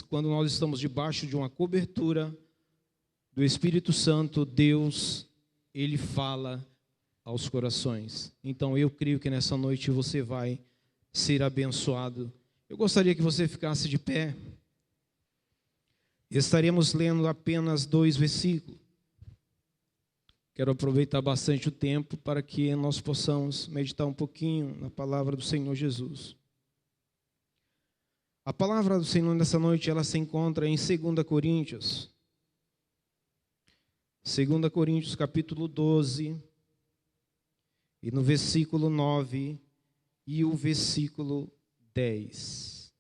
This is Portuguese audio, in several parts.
quando nós estamos debaixo de uma cobertura do Espírito Santo, Deus, Ele fala aos corações. Então eu creio que nessa noite você vai ser abençoado. Eu gostaria que você ficasse de pé. Estaremos lendo apenas 2 versículos. Quero aproveitar bastante o tempo para que nós possamos meditar um pouquinho na palavra do Senhor Jesus. A palavra do Senhor nessa noite, ela se encontra em 2 Coríntios. 2 Coríntios capítulo 12, e no versículo 9 e o versículo 10.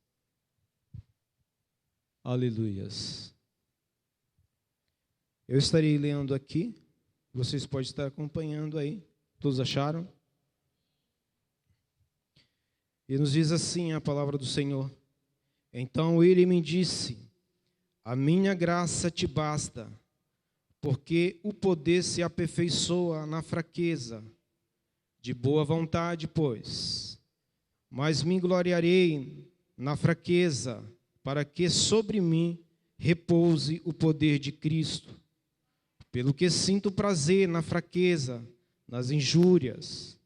Aleluias. Eu estarei lendo aqui, vocês podem estar acompanhando aí. Todos acharam? E nos diz assim a palavra do Senhor: então ele me disse, a minha graça te basta, porque o poder se aperfeiçoa na fraqueza. De boa vontade, pois, mas me gloriarei na fraqueza, para que sobre mim repouse o poder de Cristo. Pelo que sinto prazer na fraqueza, nas injúrias,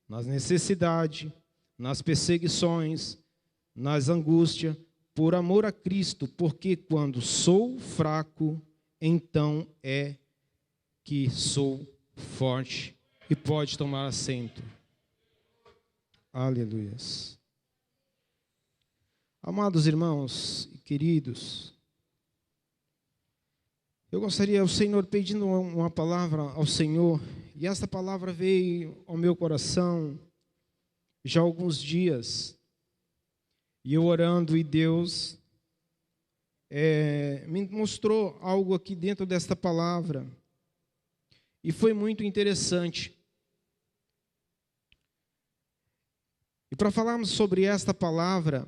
nas necessidades, nas perseguições, nas angústias, por amor a Cristo, porque quando sou fraco, então é que sou forte. E pode tomar assento. Aleluias. Amados irmãos e queridos, eu gostaria, o Senhor, pedindo uma palavra ao Senhor, e esta palavra veio ao meu coração já há alguns dias, e eu orando, e Deus me mostrou algo aqui dentro desta palavra, e foi muito interessante. E para falarmos sobre esta palavra,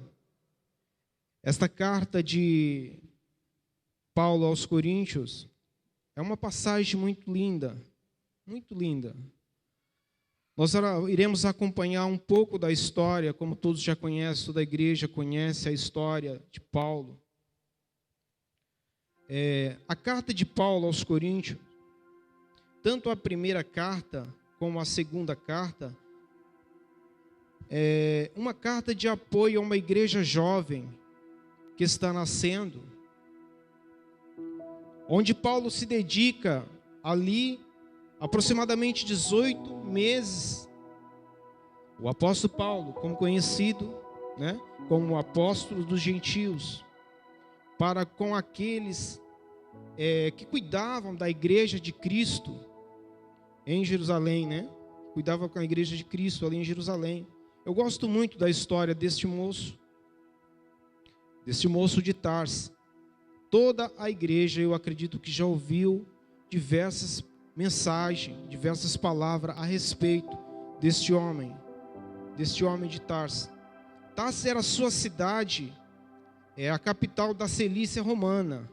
esta carta de Paulo aos Coríntios, é uma passagem muito linda, muito linda. Nós iremos acompanhar um pouco da história, como todos já conhecem, toda a igreja conhece a história de Paulo. A carta de Paulo aos Coríntios, tanto a primeira carta como a segunda carta, é uma carta de apoio a uma igreja jovem que está nascendo, onde Paulo se dedica ali aproximadamente 18 meses. O apóstolo Paulo, como conhecido, como o apóstolo dos gentios, para com aqueles que cuidavam da igreja de Cristo em Jerusalém, cuidava com a igreja de Cristo ali em Jerusalém. Eu gosto muito da história deste moço de Tarso. Toda a igreja, eu acredito que já ouviu diversas mensagens, diversas palavras a respeito deste homem de Tarso. Tarso era a sua cidade, a capital da Cilícia romana.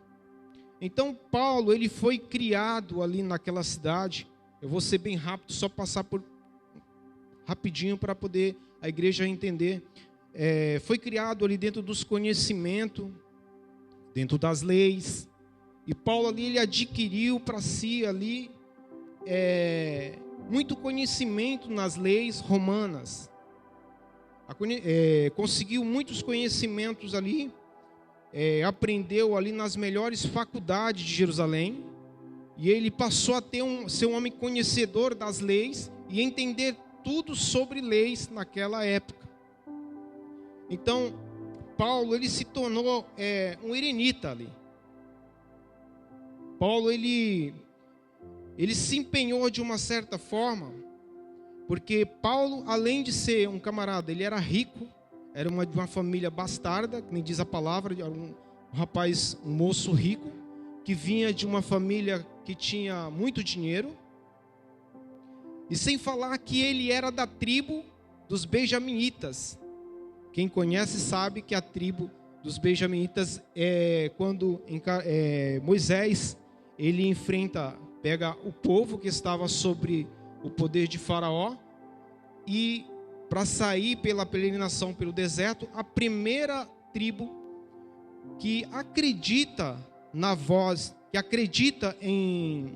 Então Paulo, ele foi criado ali naquela cidade. Eu vou ser bem rápido, só passar por rapidinho para poder a igreja entender. Foi criado ali dentro dos conhecimentos, dentro das leis, e Paulo ali, ele adquiriu para si ali muito conhecimento nas leis romanas, conseguiu muitos conhecimentos ali, aprendeu ali nas melhores faculdades de Jerusalém, e ele passou a ser um homem conhecedor das leis e entender tudo sobre leis naquela época. Então, Paulo, ele se tornou um erenita ali. Paulo, ele se empenhou de uma certa forma, porque Paulo, além de ser um camarada, ele era rico, era de uma família bastarda, que nem diz a palavra, era um rapaz, um moço rico, que vinha de uma família que tinha muito dinheiro, e sem falar que ele era da tribo dos benjaminitas. Quem conhece sabe que a tribo dos benjaminitas quando Moisés, ele pega o povo que estava sobre o poder de Faraó, e para sair pela peregrinação pelo deserto, a primeira tribo que acredita na voz, que acredita em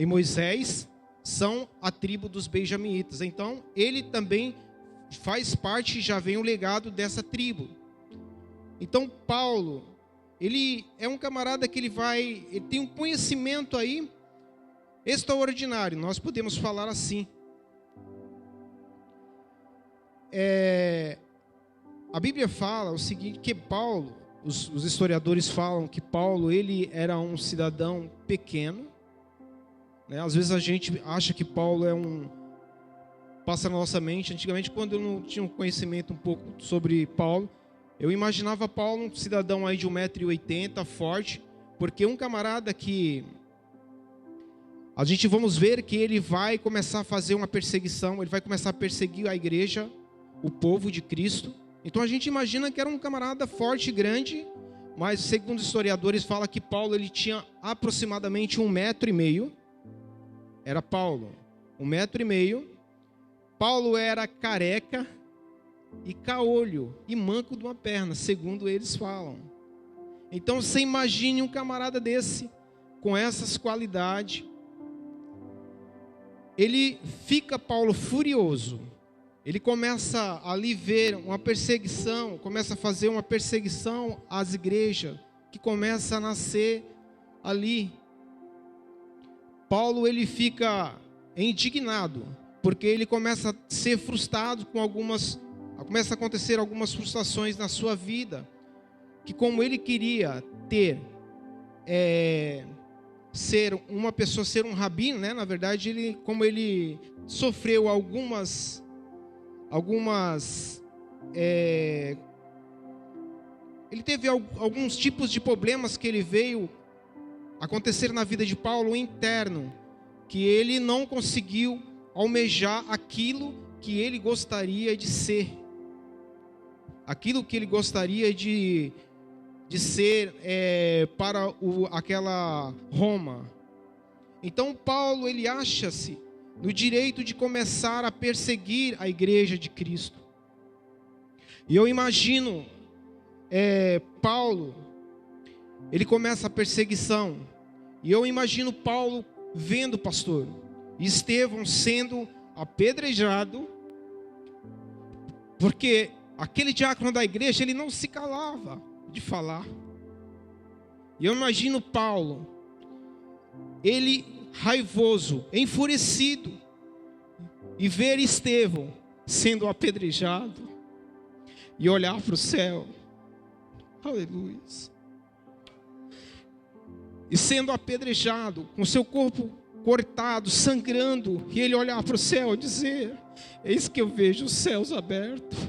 Moisés, são a tribo dos benjaminitas. Então, ele também faz parte, já vem o legado dessa tribo. Então, Paulo, ele é um camarada que ele tem um conhecimento aí extraordinário, nós podemos falar assim. A Bíblia fala o seguinte, que Paulo, os historiadores falam que Paulo, ele era um cidadão pequeno, né? Às vezes a gente acha que Paulo passa na nossa mente. Antigamente, quando eu não tinha um conhecimento um pouco sobre Paulo, eu imaginava Paulo um cidadão aí de 1,80 m, forte, porque um camarada que a gente vamos ver que ele vai começar a fazer uma perseguição, ele vai começar a perseguir a igreja, o povo de Cristo. Então a gente imagina que era um camarada forte e grande, mas segundo os historiadores fala que Paulo ele tinha aproximadamente 1,5 m. Era Paulo, 1,5 m. Paulo era careca e caolho e manco de uma perna, segundo eles falam. Então você imagine um camarada desse, com essas qualidades. Ele fica, Paulo, furioso. Ele começa a ali ver uma perseguição, começa a fazer uma perseguição às igrejas, que começa a nascer ali. Paulo, ele fica indignado, porque ele começa a ser frustrado começa a acontecer algumas frustrações na sua vida, que como ele queria ser uma pessoa, ser um rabino, né? Na verdade, como ele sofreu ele teve alguns tipos de problemas que ele veio acontecer na vida de Paulo interno, que ele não conseguiu almejar aquilo que ele gostaria de ser, aquilo que ele gostaria de ser para aquela Roma. Então Paulo, ele acha-se no direito de começar a perseguir a igreja de Cristo. E eu imagino Paulo, ele começa a perseguição, e eu imagino Paulo vendo, pastor, Estevão sendo apedrejado, porque aquele diácono da igreja, ele não se calava de falar. E eu imagino Paulo, ele raivoso, enfurecido, e ver Estevão sendo apedrejado, e olhar para o céu, aleluia, e sendo apedrejado, com seu corpo cortado, sangrando, e ele olhar para o céu e dizer: eis que eu vejo os céus abertos,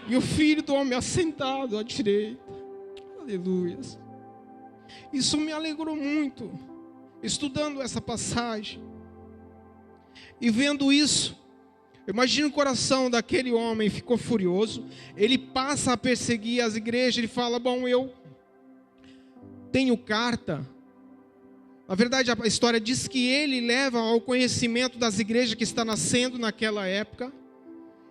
e o Filho do Homem assentado à direita, aleluia. Isso me alegrou muito, estudando essa passagem, e vendo isso, eu imagino o coração daquele homem ficou furioso, ele passa a perseguir as igrejas, ele fala: bom, eu tenho carta. Na verdade, a história diz que ele leva ao conhecimento das igrejas que está nascendo naquela época,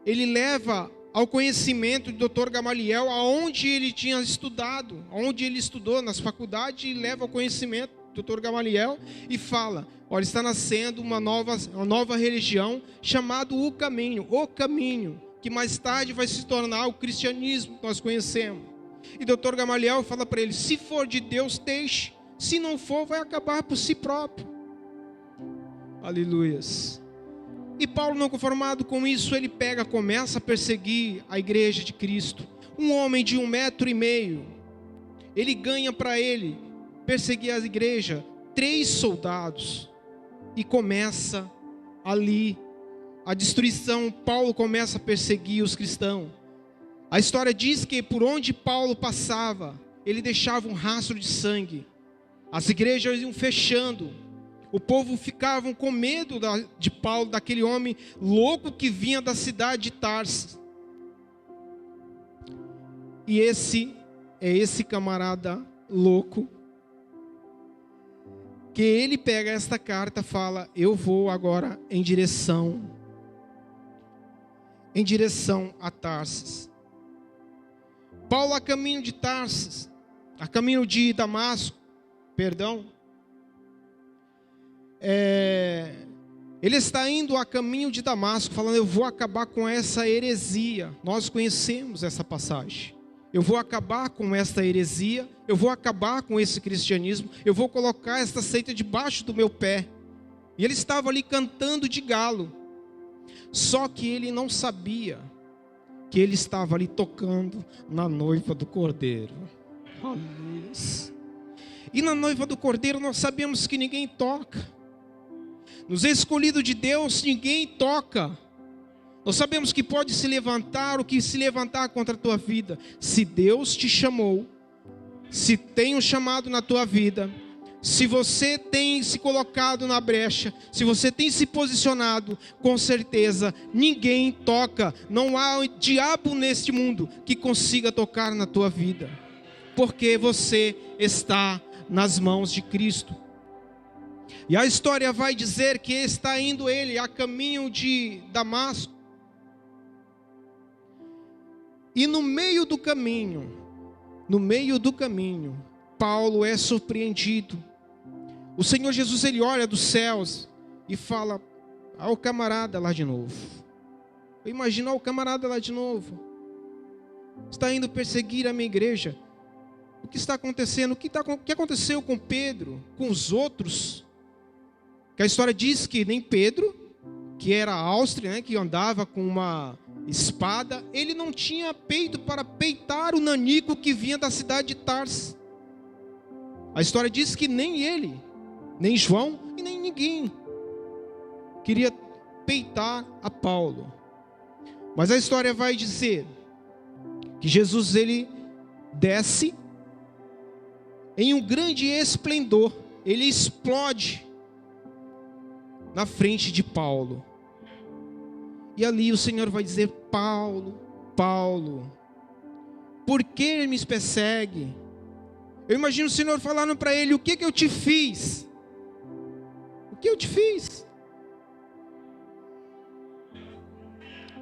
ele leva ao conhecimento do Dr. Gamaliel, aonde ele tinha estudado, onde ele estudou nas faculdades, e leva ao conhecimento do Dr. Gamaliel e fala: olha, está nascendo uma nova religião chamada o caminho, que mais tarde vai se tornar o cristianismo que nós conhecemos. E o Dr. Gamaliel fala para ele: se for de Deus, deixe, se não for, vai acabar por si próprio. Aleluias. E Paulo, não conformado com isso, ele começa a perseguir a igreja de Cristo. Um homem de 1,5 m, ele ganha para ele perseguir a igreja 3 soldados, e começa ali a destruição. Paulo começa a perseguir os cristãos. A história diz que por onde Paulo passava, ele deixava um rastro de sangue. As igrejas iam fechando, o povo ficava com medo de Paulo, daquele homem louco que vinha da cidade de Tarso. E esse camarada louco, que ele pega esta carta, fala: eu vou agora em direção a Tarso. Paulo, a caminho de Tarso, a caminho de Damasco, ele está indo a caminho de Damasco, falando: eu vou acabar com essa heresia. Nós conhecemos essa passagem. Eu vou acabar com esta heresia, eu vou acabar com esse cristianismo, eu vou colocar esta seita debaixo do meu pé. E ele estava ali cantando de galo, só que ele não sabia que ele estava ali tocando na noiva do Cordeiro. Aleluia. E na noiva do Cordeiro nós sabemos que ninguém toca. Nos escolhidos de Deus ninguém toca. Nós sabemos que pode se levantar o que se levantar contra a tua vida. Se Deus te chamou, se tem um chamado na tua vida, se você tem se colocado na brecha, se você tem se posicionado, com certeza ninguém toca. Não há diabo neste mundo que consiga tocar na tua vida, porque você está nas mãos de Cristo. E a história vai dizer que está indo ele a caminho de Damasco. E no meio do caminho, Paulo é surpreendido. O Senhor Jesus, ele olha dos céus e fala ao camarada lá de novo. Eu imagino o camarada lá de novo. Está indo perseguir a minha igreja. O que está acontecendo? O que aconteceu com Pedro, com os outros? Que a história diz que nem Pedro, que era Áustria, né, que andava com uma espada, ele não tinha peito para peitar o nanico que vinha da cidade de Tarso. A história diz que nem ele, nem João e nem ninguém queria peitar a Paulo. Mas a história vai dizer que Jesus, ele desce em um grande esplendor, ele explode na frente de Paulo. E ali o Senhor vai dizer: Paulo, Paulo, por que me persegue? Eu imagino o Senhor falando para ele: o que eu te fiz? O que eu te fiz?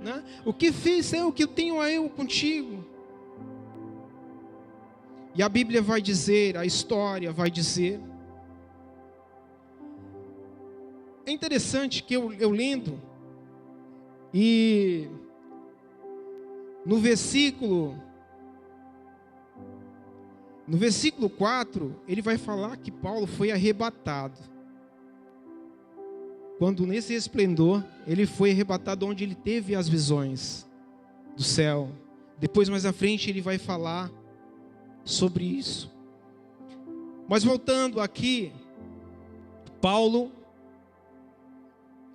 Né? O que fiz é o que eu tenho a eu contigo. E a Bíblia vai dizer, a história vai dizer. É interessante que eu lendo, e no versículo 4, ele vai falar que Paulo foi arrebatado. Quando nesse esplendor, ele foi arrebatado, onde ele teve as visões do céu. Depois, mais à frente, ele vai falar sobre isso. Mas voltando aqui, Paulo,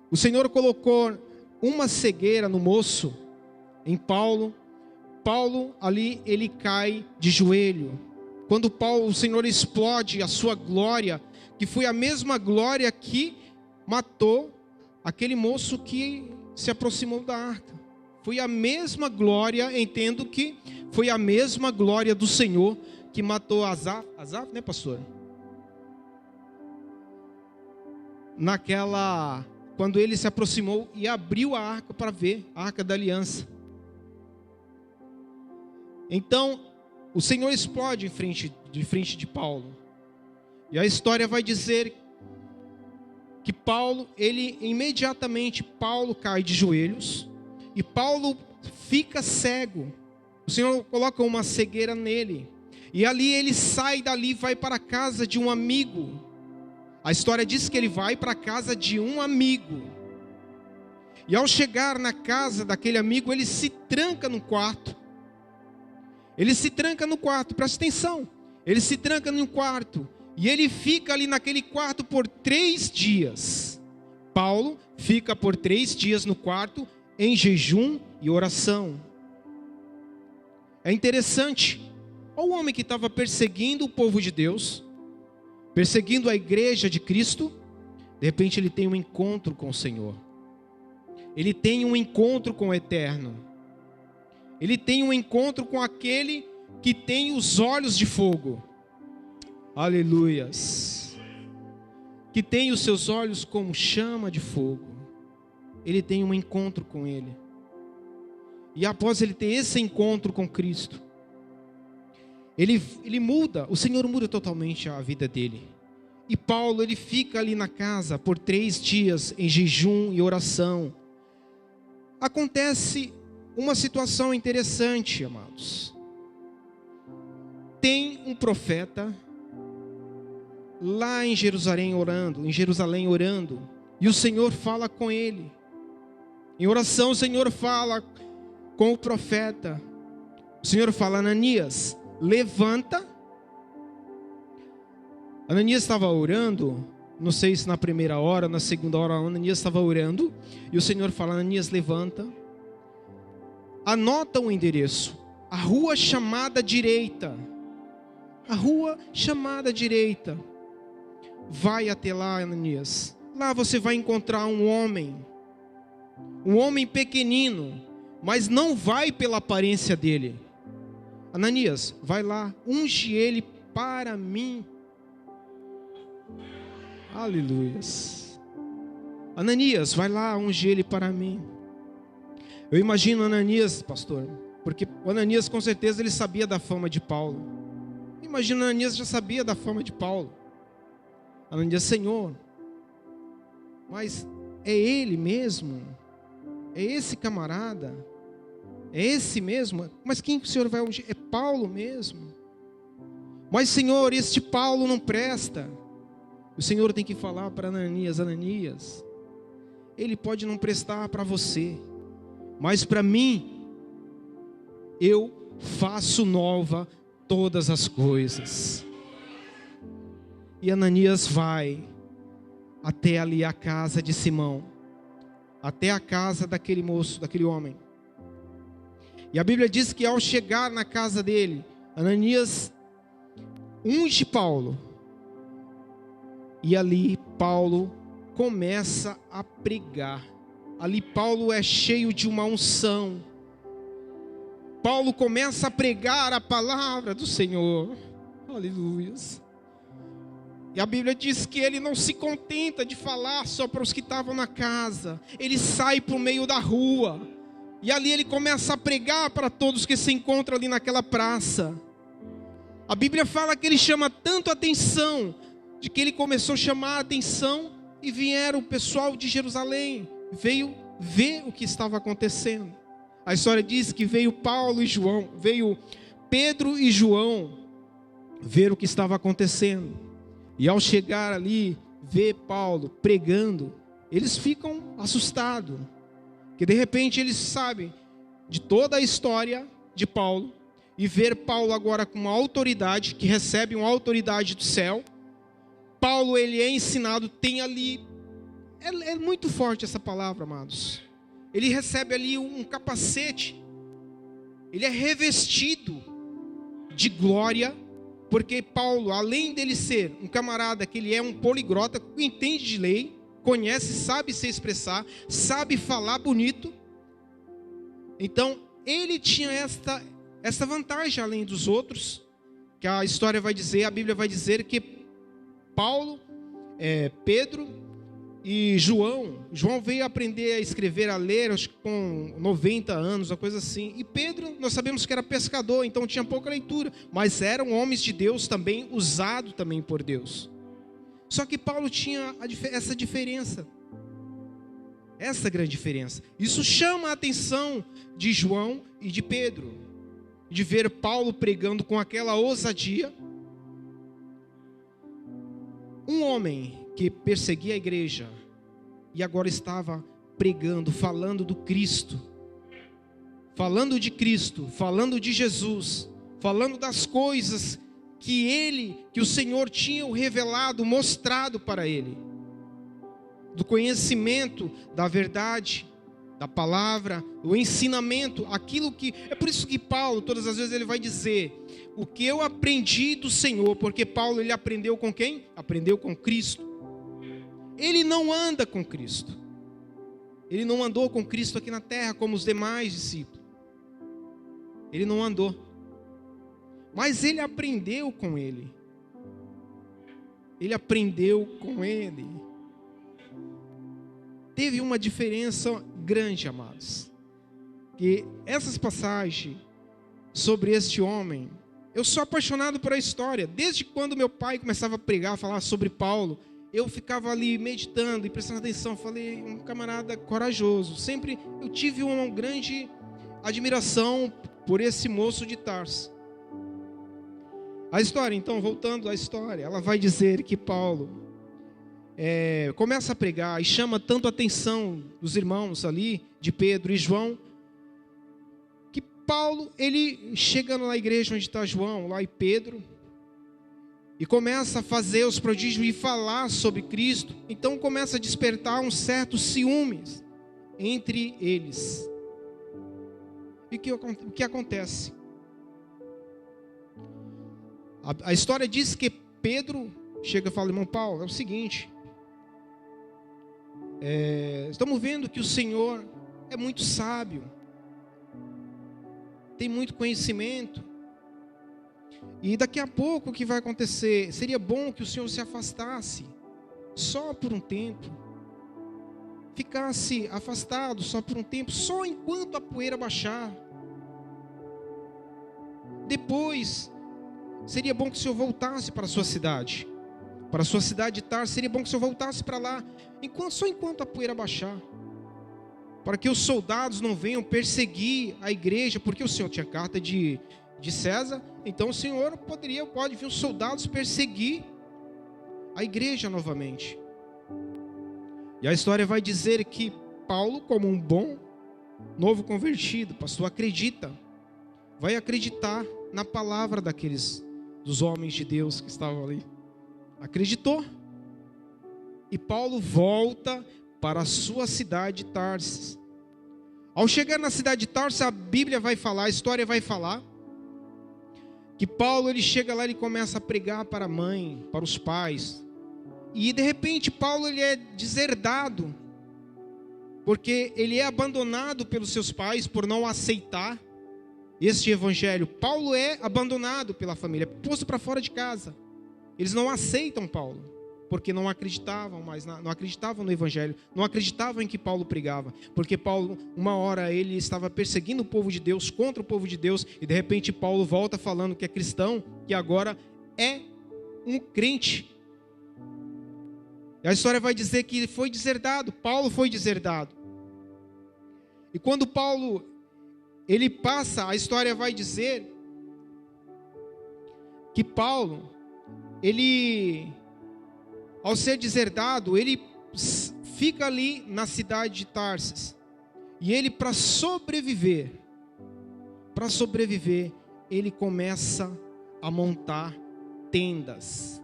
o Senhor colocou uma cegueira no moço, em Paulo. Paulo ali, ele cai de joelho. Quando o Senhor explode a sua glória, que foi a mesma glória que matou aquele moço que se aproximou da arca. Foi a mesma glória, entendo que foi a mesma glória do Senhor que matou Asaf, né, pastor? Quando ele se aproximou e abriu a arca para ver, a arca da aliança. Então, o Senhor explode de frente de Paulo. E a história vai dizer que Paulo, imediatamente Paulo cai de joelhos. E Paulo fica cego. O Senhor coloca uma cegueira nele. E ali ele sai dali e vai para a casa de um amigo. A história diz que ele vai para a casa de um amigo. E ao chegar na casa daquele amigo, ele se tranca no quarto. Ele se tranca no quarto, presta atenção. Ele se tranca no quarto. E ele fica ali naquele quarto por 3 dias. Paulo fica por 3 dias no quarto, em jejum e oração. É interessante. Olha o homem que estava perseguindo o povo de Deus, perseguindo a igreja de Cristo. De repente ele tem um encontro com o Senhor. Ele tem um encontro com o Eterno. Ele tem um encontro com aquele que tem os olhos de fogo. Aleluias. Que tem os seus olhos como chama de fogo. Ele tem um encontro com Ele. E após ele ter esse encontro com Cristo, ele muda, o Senhor muda totalmente a vida dele. E Paulo, ele fica ali na casa por 3 dias em jejum e oração. Acontece uma situação interessante, amados. Tem um profeta lá em Jerusalém orando, e o Senhor fala com ele. Em oração o Senhor fala com o profeta. O Senhor fala: Ananias, levanta. Ananias estava orando, não sei se na primeira hora, na segunda hora, Ananias estava orando, e o Senhor fala: Ananias, levanta. Anota o endereço, a rua chamada direita. A rua chamada direita. Vai até lá, Ananias. Lá você vai encontrar um homem pequenino, mas não vai pela aparência dele. Ananias, vai lá, unge ele para mim. Aleluias. Ananias, vai lá, unge ele para mim. Eu imagino Ananias, pastor, porque o Ananias com certeza ele sabia da fama de Paulo. Imagina, Ananias já sabia da fama de Paulo. Ananias: Senhor, mas é ele mesmo? É esse camarada? É esse mesmo? Mas quem que o Senhor vai ungir? É Paulo mesmo? Mas Senhor, este Paulo não presta. O Senhor tem que falar para Ananias: Ananias, ele pode não prestar para você, mas para mim, eu faço nova todas as coisas. E Ananias vai até ali a casa de Simão, até a casa daquele moço, daquele homem. E a Bíblia diz que ao chegar na casa dele, Ananias unge Paulo. E ali Paulo começa a pregar. Ali Paulo é cheio de uma unção. Paulo começa a pregar a palavra do Senhor. Aleluias. E a Bíblia diz que ele não se contenta de falar só para os que estavam na casa. Ele sai para o meio da rua. E ali ele começa a pregar para todos que se encontram ali naquela praça. A Bíblia fala que ele chama tanto a atenção, de que ele começou a chamar a atenção, e vieram o pessoal de Jerusalém, veio ver o que estava acontecendo. A história diz que veio Pedro e João ver o que estava acontecendo. E ao chegar ali, ver Paulo pregando, eles ficam assustados. Que de repente eles sabem de toda a história de Paulo, e ver Paulo agora com uma autoridade, que recebe uma autoridade do céu. Paulo, ele é ensinado, tem ali, é muito forte essa palavra, amados. Ele recebe ali um capacete, ele é revestido de glória, porque Paulo, além dele ser um camarada que ele é um poliglota, que entende de lei, conhece, sabe se expressar, sabe falar bonito. Então, ele tinha esta vantagem além dos outros, que a história vai dizer, a Bíblia vai dizer que Paulo, Pedro e João veio aprender a escrever, a ler, acho que com 90 anos, uma coisa assim. E Pedro, nós sabemos que era pescador, então tinha pouca leitura, mas eram homens de Deus também, usado também por Deus. Só que Paulo tinha essa diferença, essa grande diferença. Isso chama a atenção de João e de Pedro, de ver Paulo pregando com aquela ousadia. Um homem que perseguia a igreja e agora estava pregando, falando do Cristo, falando de Cristo, falando de Jesus, falando das coisas que o Senhor tinha revelado, mostrado para ele, do conhecimento da verdade, da palavra, o ensinamento, aquilo que... É por isso que Paulo, todas as vezes ele vai dizer, o que eu aprendi do Senhor, porque Paulo, ele aprendeu com quem? Aprendeu com Cristo. Ele não anda com Cristo. Ele não andou com Cristo aqui na terra, como os demais discípulos. Ele não andou. Mas ele aprendeu com ele. Ele aprendeu com ele. Teve uma diferença grande, amados. Que essas passagens sobre este homem, Eu sou apaixonado por a história. Desde quando meu pai começava a pregar, a falar sobre Paulo, eu ficava ali meditando e prestando atenção. Falei, um camarada corajoso. Sempre eu tive uma grande admiração por esse moço de Tarso. A história, então, voltando à história, ela vai dizer que Paulo começa a pregar e chama tanto a atenção dos irmãos ali, de Pedro e João, que Paulo, ele chegando na igreja onde está João, lá e Pedro, e começa a fazer os prodígios e falar sobre Cristo, então começa a despertar um certo ciúmes entre eles. E o que acontece? A história diz que Pedro chega e fala, irmão Paulo, é o seguinte, estamos vendo que o Senhor é muito sábio, tem muito conhecimento, e daqui a pouco o que vai acontecer? Seria bom que o Senhor se afastasse, só por um tempo, ficasse afastado só por um tempo, só enquanto a poeira baixar. Depois, seria bom que o Senhor voltasse para a sua cidade, de Tarso. Seria bom que o Senhor voltasse para lá, só enquanto a poeira baixar, para que os soldados não venham perseguir a igreja, porque o Senhor tinha carta de César, então o Senhor pode vir os soldados perseguir a igreja novamente. E a história vai dizer que Paulo, como um bom novo convertido, pastor, vai acreditar na palavra dos homens de Deus que estavam ali. Acreditou. E Paulo volta para a sua cidade de Tarso. Ao chegar na cidade de Tarso, a Bíblia vai falar, a história vai falar, que Paulo, ele chega lá e começa a pregar para a mãe, para os pais. E de repente Paulo, ele é deserdado, porque ele é abandonado pelos seus pais por não aceitar este evangelho. Paulo é abandonado pela família, posto para fora de casa. Eles não aceitam Paulo, porque não acreditavam mais, não acreditavam no evangelho, não acreditavam em que Paulo pregava, porque Paulo, uma hora ele estava perseguindo o povo de Deus, contra o povo de Deus, e de repente Paulo volta falando que é cristão, que agora é um crente. E a história vai dizer que ele foi deserdado, Paulo foi deserdado. E quando Paulo, ele passa, a história vai dizer que Paulo, ele, ao ser deserdado, ele fica ali na cidade de Tarso. E ele, para sobreviver, ele começa a montar tendas.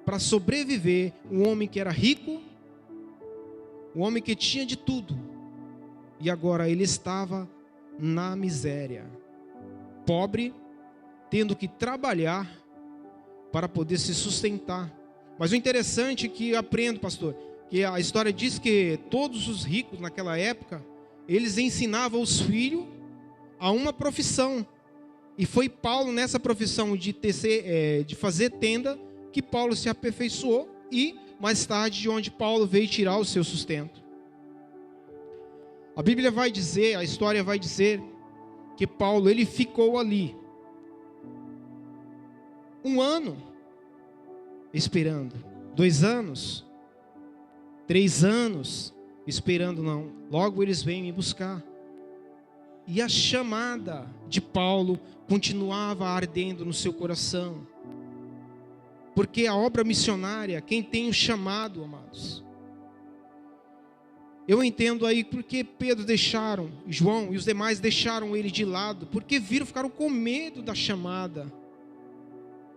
Para sobreviver, um homem que era rico, um homem que tinha de tudo, e agora ele estava na miséria, pobre, tendo que trabalhar para poder se sustentar. Mas o interessante é que eu aprendo, pastor, que a história diz que todos os ricos naquela época, eles ensinavam os filhos a uma profissão. E foi Paulo nessa profissão de fazer tenda que Paulo se aperfeiçoou e mais tarde de onde Paulo veio tirar o seu sustento. A Bíblia vai dizer, a história vai dizer que Paulo, ele ficou ali 1 ano esperando, 2 anos, 3 anos esperando, não. Logo eles vêm me buscar. E a chamada de Paulo continuava ardendo no seu coração. Porque a obra missionária, quem tem o chamado, amados. Eu entendo aí porque Pedro deixaram, João e os demais deixaram ele de lado, porque ficaram com medo da chamada.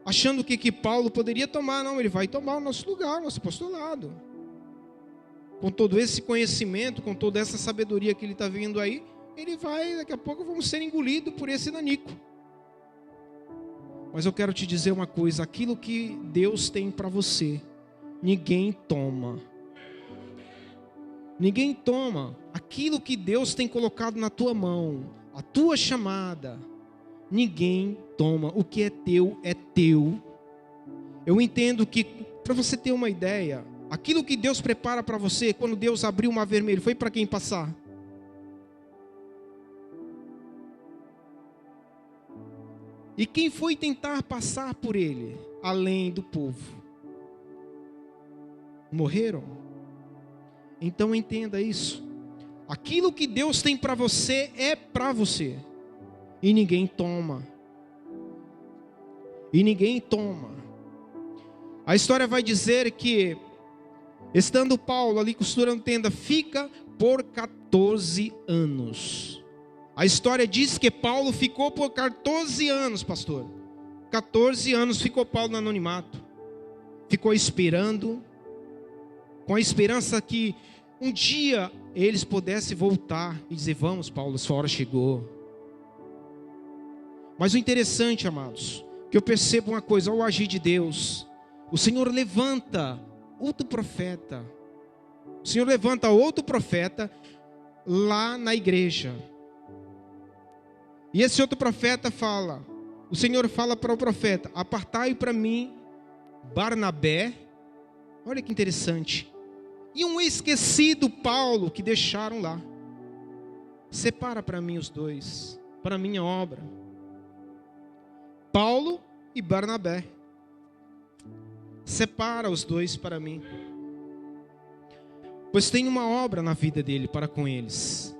Achando que Paulo poderia tomar, não, ele vai tomar o nosso lugar, o nosso apostolado. Com todo esse conhecimento, com toda essa sabedoria que ele está vindo aí, ele vai, daqui a pouco vamos ser engolidos por esse nanico. Mas eu quero te dizer uma coisa, aquilo que Deus tem para você, ninguém toma. Ninguém toma. Aquilo que Deus tem colocado na tua mão, a tua chamada, ninguém toma. O que é teu é teu. Eu entendo que, para você ter uma ideia, aquilo que Deus prepara para você, quando Deus abriu o mar vermelho, foi para quem passar? E quem foi tentar passar por ele, além do povo? Morreram? Então entenda isso. Aquilo que Deus tem para você é para você. E ninguém toma. E ninguém toma. A história vai dizer que, estando Paulo ali costurando tenda, fica por 14 anos. A história diz que Paulo ficou por 14 anos, pastor. 14 anos ficou Paulo no anonimato. Ficou esperando, com a esperança que um dia eles pudessem voltar e dizer: vamos, Paulo, sua hora chegou. Mas o interessante, amados, que eu percebo uma coisa: ao agir de Deus, o Senhor levanta outro profeta. O Senhor levanta outro profeta lá na igreja. E esse outro profeta fala, o Senhor fala para o profeta: apartai para mim Barnabé, olha que interessante, e um esquecido Paulo que deixaram lá. Separa para mim os dois, para a minha obra. Paulo e Barnabé. Separa os dois para mim. Pois tem uma obra na vida dele para com eles.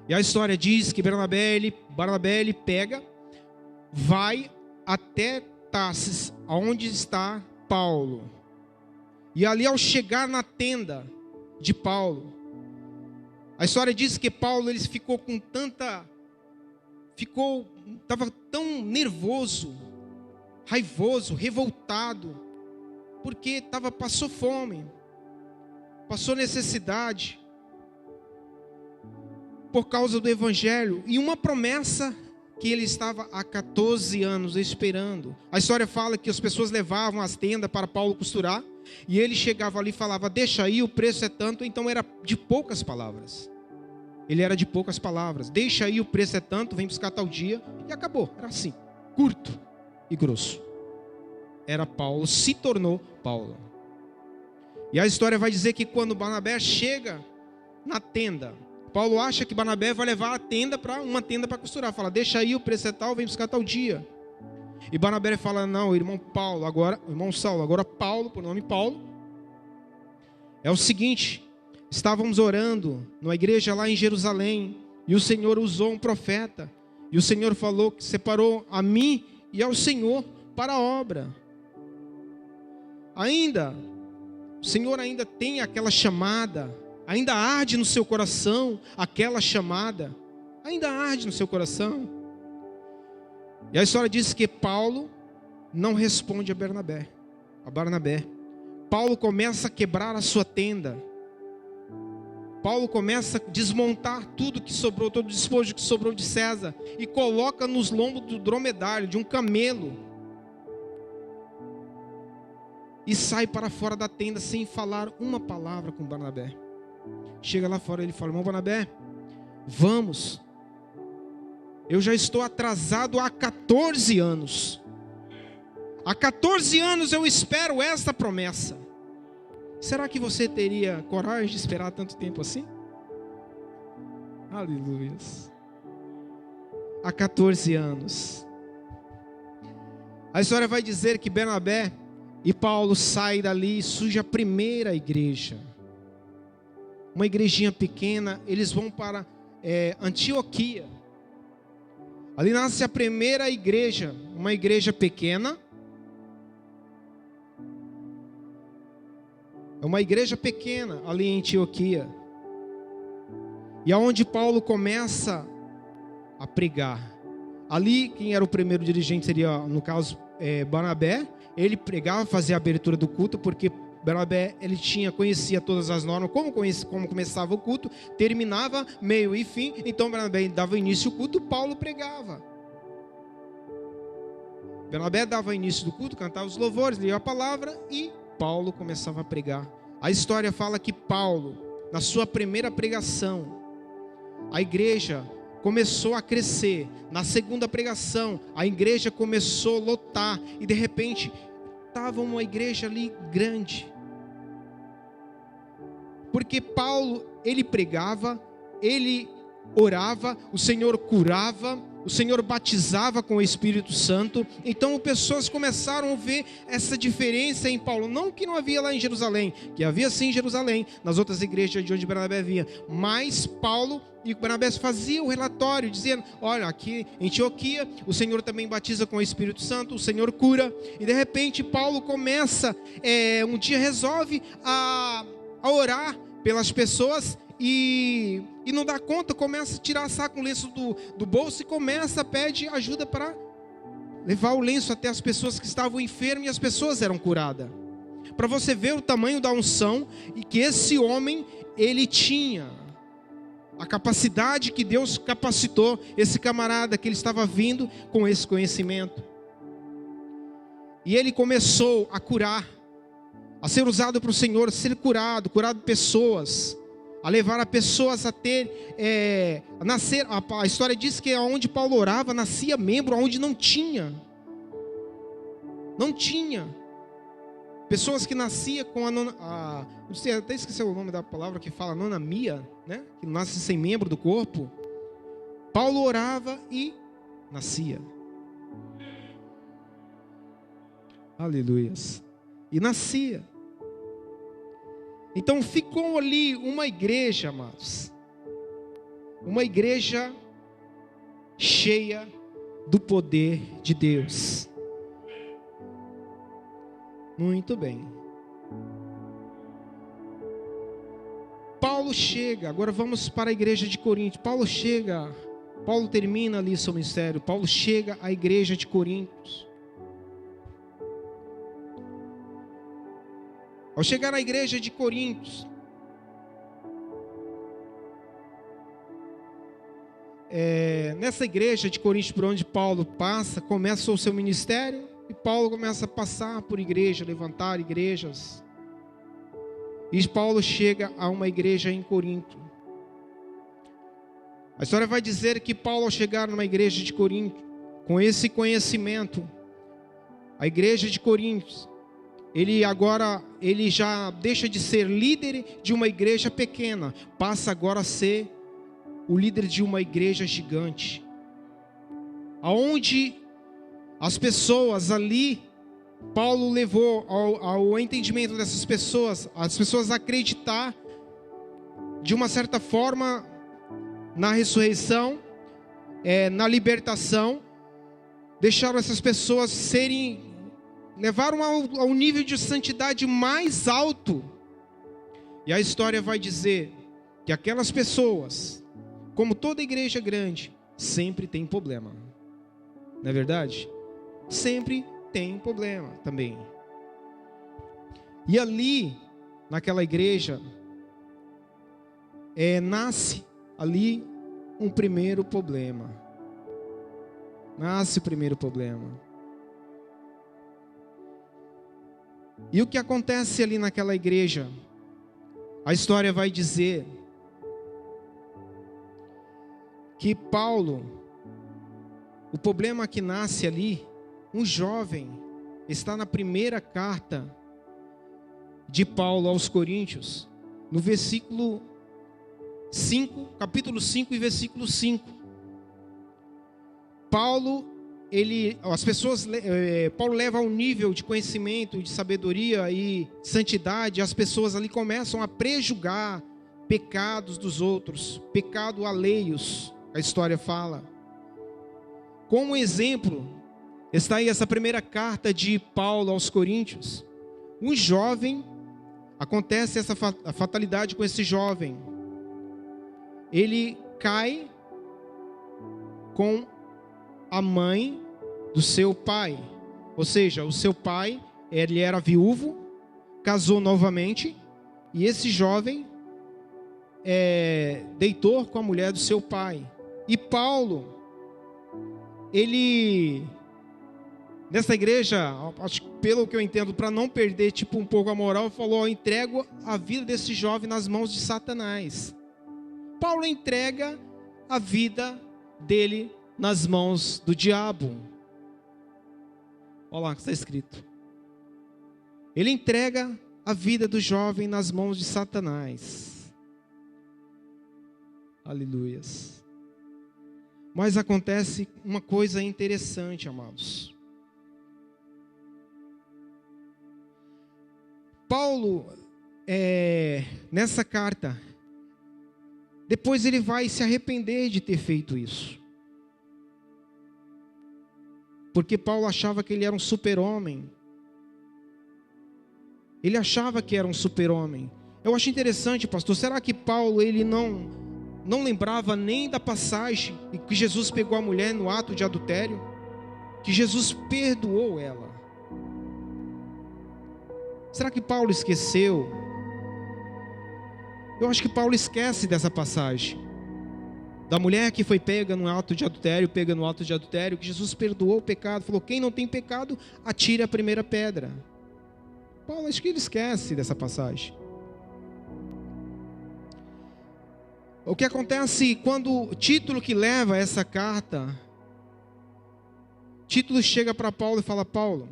E a história diz que Barnabé ele pega, vai até Tarsis, onde está Paulo. E ali, ao chegar na tenda de Paulo, a história diz que Paulo ele estava tão nervoso, raivoso, revoltado, porque passou fome, passou necessidade, por causa do evangelho, e uma promessa que ele estava há 14 anos esperando. A história fala que as pessoas levavam as tendas para Paulo costurar, e ele chegava ali e falava: deixa aí, o preço é tanto. Então era de poucas palavras. Ele era de poucas palavras. Deixa aí, o preço é tanto, vem buscar tal dia. E acabou, era assim, curto e grosso. Era Paulo, se tornou Paulo. E a história vai dizer que quando Barnabé chega na tenda, Paulo acha que Barnabé vai levar uma tenda para costurar. Fala: deixa aí, o preço é tal, vem buscar tal dia. E Barnabé fala: não, irmão Saulo, agora Paulo, por nome Paulo. É o seguinte, estávamos orando numa igreja lá em Jerusalém, e o Senhor usou um profeta, e o Senhor falou que separou a mim e ao Senhor para a obra. O Senhor ainda tem aquela chamada, ainda arde no seu coração aquela chamada, ainda arde no seu coração. E a história diz que Paulo não responde a Barnabé. Paulo começa a quebrar a sua tenda. Paulo começa a desmontar tudo que sobrou, todo o despojo que sobrou de César, e coloca nos lombos do dromedário, de um camelo, e sai para fora da tenda sem falar uma palavra com Barnabé. Chega lá fora, ele fala: irmão Barnabé, vamos, eu já estou atrasado há 14 anos. Há 14 anos eu espero esta promessa. Será que você teria coragem de esperar tanto tempo assim? Aleluia. Há 14 anos. A história vai dizer que Barnabé e Paulo saem dali e surge a primeira igreja. Uma igrejinha pequena, eles vão para Antioquia. Ali nasce a primeira igreja, uma igreja pequena. É uma igreja pequena ali em Antioquia. E aonde Paulo começa a pregar. Ali, quem era o primeiro dirigente seria, no caso, Barnabé. Ele pregava, fazia a abertura do culto, porque Barnabé, ele conhecia todas as normas, como começava o culto, terminava, meio e fim. Então Barnabé dava início ao culto, Paulo pregava. Barnabé dava início do culto, cantava os louvores, lia a palavra, e Paulo começava a pregar. A história fala que Paulo, na sua primeira pregação, a igreja começou a crescer. Na segunda pregação, a igreja começou a lotar, e de repente estava uma igreja ali grande. Porque Paulo, ele pregava, ele orava, o Senhor curava, o Senhor batizava com o Espírito Santo. Então pessoas começaram a ver essa diferença em Paulo. Não que não havia lá em Jerusalém, que havia sim em Jerusalém, nas outras igrejas de onde Barnabé vinha. Mas Paulo e Barnabé faziam o relatório, dizendo: olha, aqui em Antioquia, o Senhor também batiza com o Espírito Santo, o Senhor cura. E de repente Paulo começa, um dia resolve a orar pelas pessoas, e não dá conta, começa a tirar saco, um lenço do bolso, e começa a pedir ajuda para levar o lenço até as pessoas que estavam enfermas, e as pessoas eram curadas. Para você ver o tamanho da unção, e que esse homem, ele tinha a capacidade que Deus capacitou esse camarada, que ele estava vindo com esse conhecimento. E ele começou a curar, a ser usado para o Senhor, a ser curado pessoas, a levar a pessoas a ter, a nascer. A história diz que onde Paulo orava, nascia membro, onde não tinha. Pessoas que nasciam com não sei, até esqueci o nome da palavra que fala, nonamia, né? Que nasce sem membro do corpo. Paulo orava e nascia. Aleluias. E nascia. Então ficou ali uma igreja, amados. Uma igreja cheia do poder de Deus. Muito bem. Paulo chega, agora vamos para a igreja de Corinto. Paulo termina ali seu ministério. Paulo chega à igreja de Corinto. Ao chegar na igreja de Corinto, nessa igreja de Corinto, por onde Paulo passa, começa o seu ministério, e Paulo começa a passar por igreja, levantar igrejas. E Paulo chega a uma igreja em Corinto. A história vai dizer que Paulo, ao chegar numa igreja de Corinto, com esse conhecimento, a igreja de Corinto, ele já deixa de ser líder de uma igreja pequena, passa agora a ser o líder de uma igreja gigante, aonde as pessoas ali, Paulo levou ao entendimento dessas pessoas, as pessoas acreditar de uma certa forma na ressurreição, na libertação. Deixaram essas pessoas levaram ao nível de santidade mais alto. E a história vai dizer que aquelas pessoas, como toda igreja grande, sempre tem problema. Não é verdade? Sempre tem problema também. E ali, naquela igreja, nasce ali um primeiro problema. Nasce o primeiro problema. E o que acontece ali naquela igreja? A história vai dizer que Paulo, o problema que nasce ali, um jovem, está na primeira carta de Paulo aos Coríntios, no versículo 5, capítulo 5 e versículo 5. Paulo leva a um nível de conhecimento, de sabedoria e santidade. As pessoas ali começam a prejulgar pecados dos outros, pecado alheios, a história fala. Como exemplo, está aí essa primeira carta de Paulo aos Coríntios. Um jovem, acontece essa fatalidade com esse jovem. Ele cai com a mãe do seu pai. Ou seja, o seu pai, ele era viúvo, casou novamente, e esse jovem deitou com a mulher do seu pai. E Paulo, nessa igreja, acho que pelo que eu entendo, para não perder um pouco a moral, falou: entrego a vida desse jovem nas mãos de Satanás. Paulo entrega a vida dele nas mãos do diabo. Olha lá o que está escrito. Ele entrega a vida do jovem nas mãos de Satanás. Aleluias. Mas acontece uma coisa interessante, amados. Paulo, nessa carta, depois ele vai se arrepender de ter feito isso. Porque Paulo achava que ele era um super-homem. Ele achava que era um super-homem. Eu acho interessante, pastor, será que Paulo, ele não lembrava nem da passagem que Jesus pegou a mulher no ato de adultério? Que Jesus perdoou ela. Será que Paulo esqueceu? Eu acho que Paulo esquece dessa passagem. Da mulher que foi pega no ato de adultério, que Jesus perdoou o pecado, falou, quem não tem pecado, atire a primeira pedra. Paulo, acho que ele esquece dessa passagem. O que acontece quando Título, que leva essa carta, Título chega para Paulo e fala, Paulo,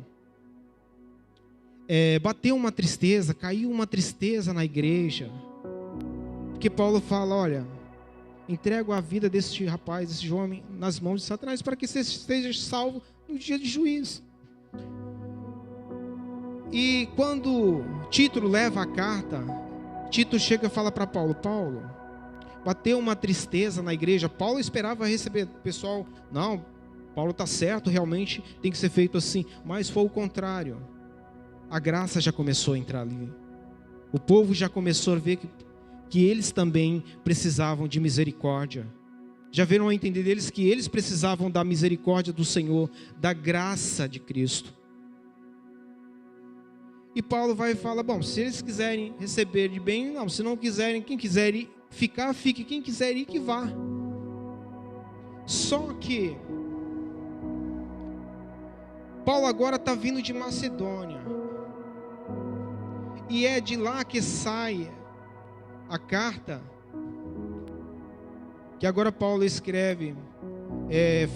bateu uma tristeza, caiu uma tristeza na igreja, porque Paulo fala, olha, entrego a vida deste rapaz, desse homem, nas mãos de Satanás, para que você esteja salvo no dia de juízo. E quando Título leva a carta, Título chega e fala para Paulo, Paulo, bateu uma tristeza na igreja. Paulo esperava receber, pessoal, não, Paulo está certo, realmente tem que ser feito assim, mas foi o contrário. A graça já começou a entrar ali. O povo já começou a ver que eles também precisavam de misericórdia. Já viram a entender deles que eles precisavam da misericórdia do Senhor, da graça de Cristo. E Paulo vai e fala, bom, se eles quiserem receber de bem, não, se não quiserem, quem quiser ir, ficar, fique, quem quiser ir, que vá. Só que Paulo agora está vindo de Macedônia, e é de lá que sai a carta, que agora Paulo escreve,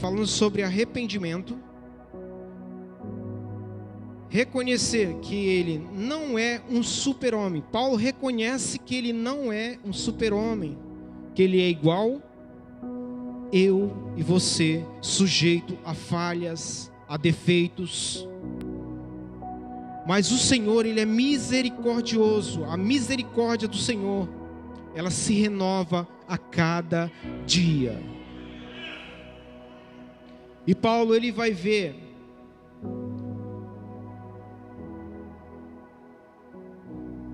falando sobre arrependimento, reconhecer que ele não é um super-homem. Paulo reconhece que ele não é um super-homem, que ele é igual eu e você, sujeito a falhas, a defeitos. Mas o Senhor, ele é misericordioso. A misericórdia do Senhor, ela se renova a cada dia. E Paulo, ele vai ver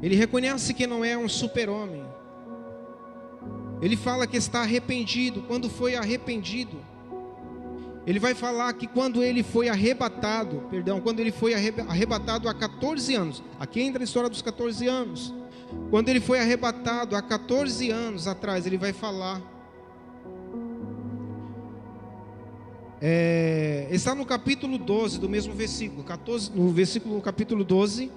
ele reconhece que não é um super-homem. Ele fala que está arrependido. Quando foi arrependido, ele vai falar que quando ele foi arrebatado, há 14 anos. Aqui entra a história dos 14 anos. Quando ele foi arrebatado há 14 anos atrás, ele vai falar. Está no capítulo 12 do mesmo versículo, no capítulo 12.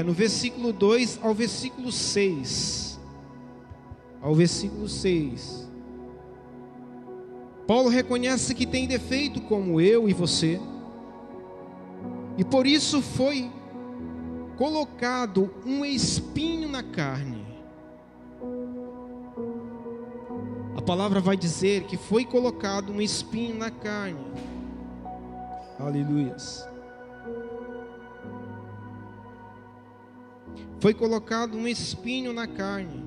No versículo 2 ao versículo 6. Paulo reconhece que tem defeito como eu e você, e por isso foi colocado um espinho na carne. A palavra vai dizer que foi colocado um espinho na carne. Aleluias. Foi colocado um espinho na carne,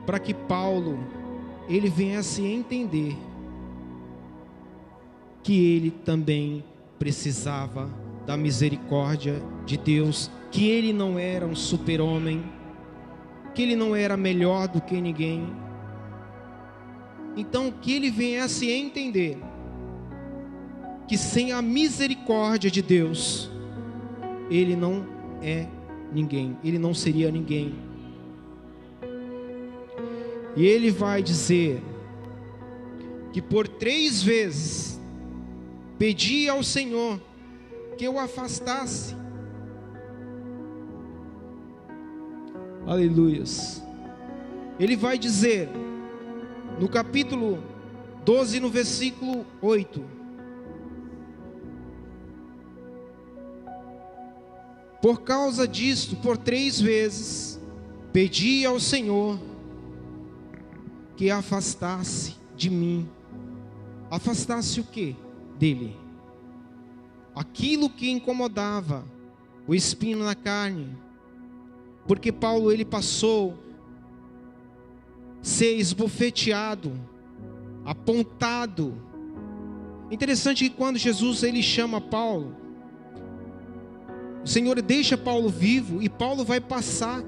para que Paulo, ele viesse entender que ele também precisava da misericórdia de Deus, que ele não era um super-homem, que ele não era melhor do que ninguém. Então, que ele viesse entender que sem a misericórdia de Deus, ele não é ninguém, ele não seria ninguém. E ele vai dizer que por 3 vezes pedi ao Senhor que eu afastasse. Aleluias. Ele vai dizer no capítulo 12, no versículo 8: por causa disto, por 3 vezes pedi ao Senhor que afastasse de mim. Afastasse o quê? Dele. Aquilo que incomodava, o espinho na carne. Porque Paulo, ele passou a ser esbofeteado, apontado. Interessante que quando Jesus, ele chama Paulo, o Senhor deixa Paulo vivo, e Paulo vai passar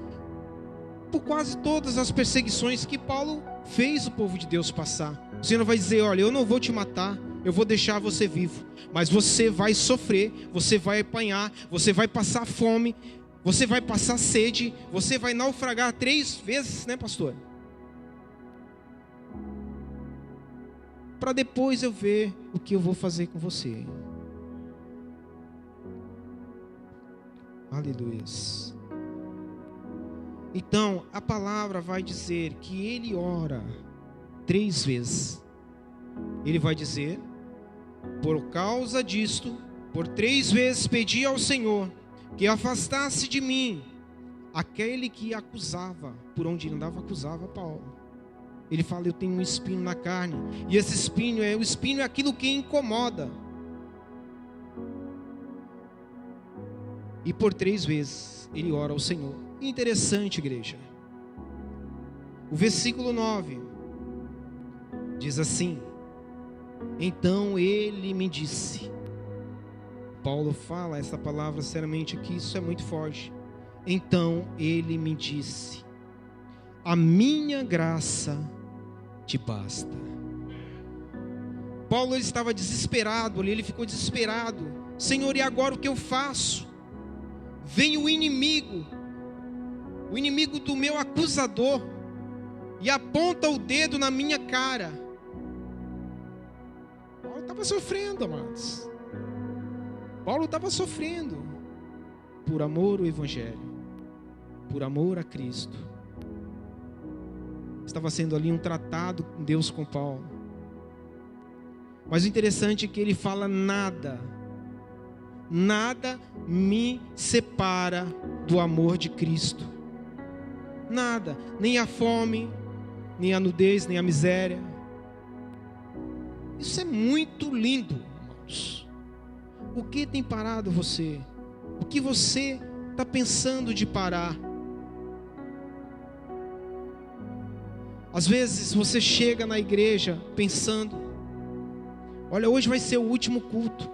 por quase todas as perseguições que Paulo fez o povo de Deus passar. O Senhor vai dizer: olha, eu não vou te matar, eu vou deixar você vivo, mas você vai sofrer, você vai apanhar, você vai passar fome, você vai passar sede, você vai naufragar 3 vezes, né, pastor? Para depois eu ver o que eu vou fazer com você. Aleluias. Então, a palavra vai dizer que ele ora 3 vezes. Ele vai dizer: por causa disto, por 3 vezes pedi ao Senhor que afastasse de mim aquele que acusava. Por onde ele andava, acusava Paulo. Ele fala: eu tenho um espinho na carne. E esse espinho é aquilo que incomoda. E por 3 vezes ele ora ao Senhor. Interessante, igreja. O versículo 9 diz assim: então ele me disse. Paulo fala essa palavra seriamente aqui, isso é muito forte. Então ele me disse: a minha graça te basta. Paulo, ele estava desesperado ali, ele ficou desesperado. Senhor, e agora o que eu faço? Vem o inimigo do meu acusador, e aponta o dedo na minha cara. Paulo estava sofrendo, amados. Paulo estava sofrendo por amor ao Evangelho, por amor a Cristo. Estava sendo ali um tratado com Deus, com Paulo. Mas o interessante é que ele fala: nada me separa do amor de Cristo. Nada, nem a fome, nem a nudez, nem a miséria. Isso é muito lindo, irmãos. O que tem parado você? O que você está pensando de parar? Às vezes você chega na igreja pensando: olha, hoje vai ser o último culto.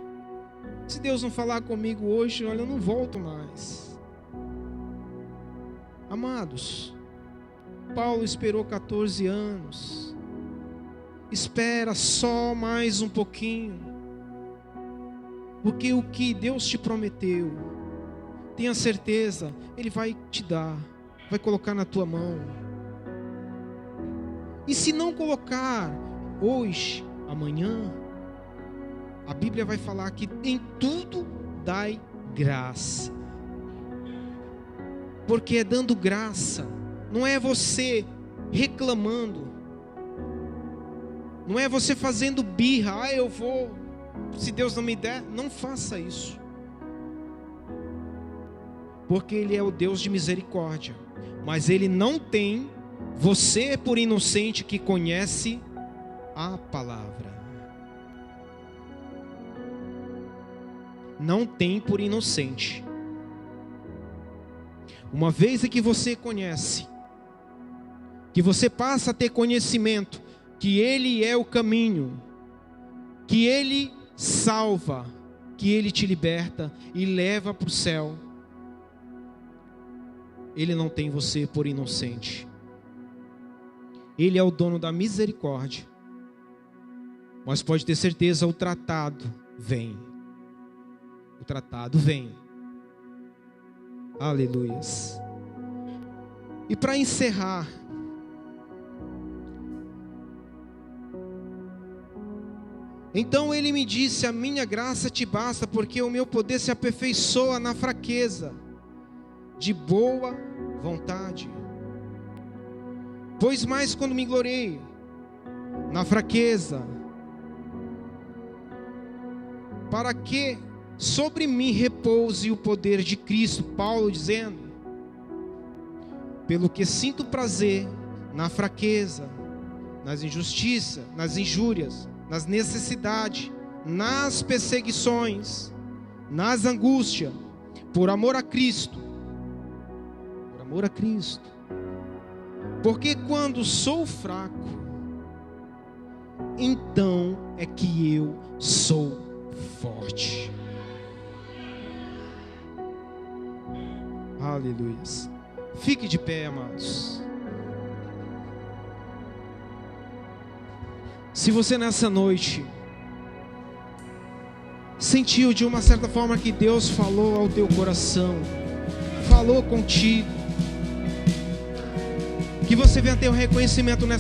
Se Deus não falar comigo hoje, olha, eu não volto mais. Amados, Paulo esperou 14 anos. Espera só mais um pouquinho. Porque o que Deus te prometeu, tenha certeza, Ele vai te dar, vai colocar na tua mão. E se não colocar hoje, amanhã, a Bíblia vai falar que em tudo dai graça. Porque é dando graça, não é você reclamando, não é você fazendo birra: eu vou, se Deus não me der. Não faça isso. Porque Ele é o Deus de misericórdia, mas Ele não tem você por inocente que conhece a palavra. Não tem por inocente. Uma vez que você conhece, que você passa a ter conhecimento que Ele é o caminho, que Ele salva, que Ele te liberta e leva para o céu, Ele não tem você por inocente. Ele é o dono da misericórdia. Mas pode ter certeza, o tratado vem. O tratado vem. Aleluias. E para encerrar, então ele me disse: a minha graça te basta, porque o meu poder se aperfeiçoa na fraqueza. De boa vontade. Pois mais quando me gloriei na fraqueza, para que sobre mim repouse o poder de Cristo. Paulo dizendo: pelo que sinto prazer na fraqueza, nas injustiças, nas injúrias, nas necessidades, nas perseguições, nas angústias, por amor a Cristo. Por amor a Cristo. Porque quando sou fraco, então é que eu sou forte. Aleluia. Fique de pé, amados. Se você nessa noite sentiu de uma certa forma que Deus falou ao teu coração, falou contigo, que você venha ter o reconhecimento nessa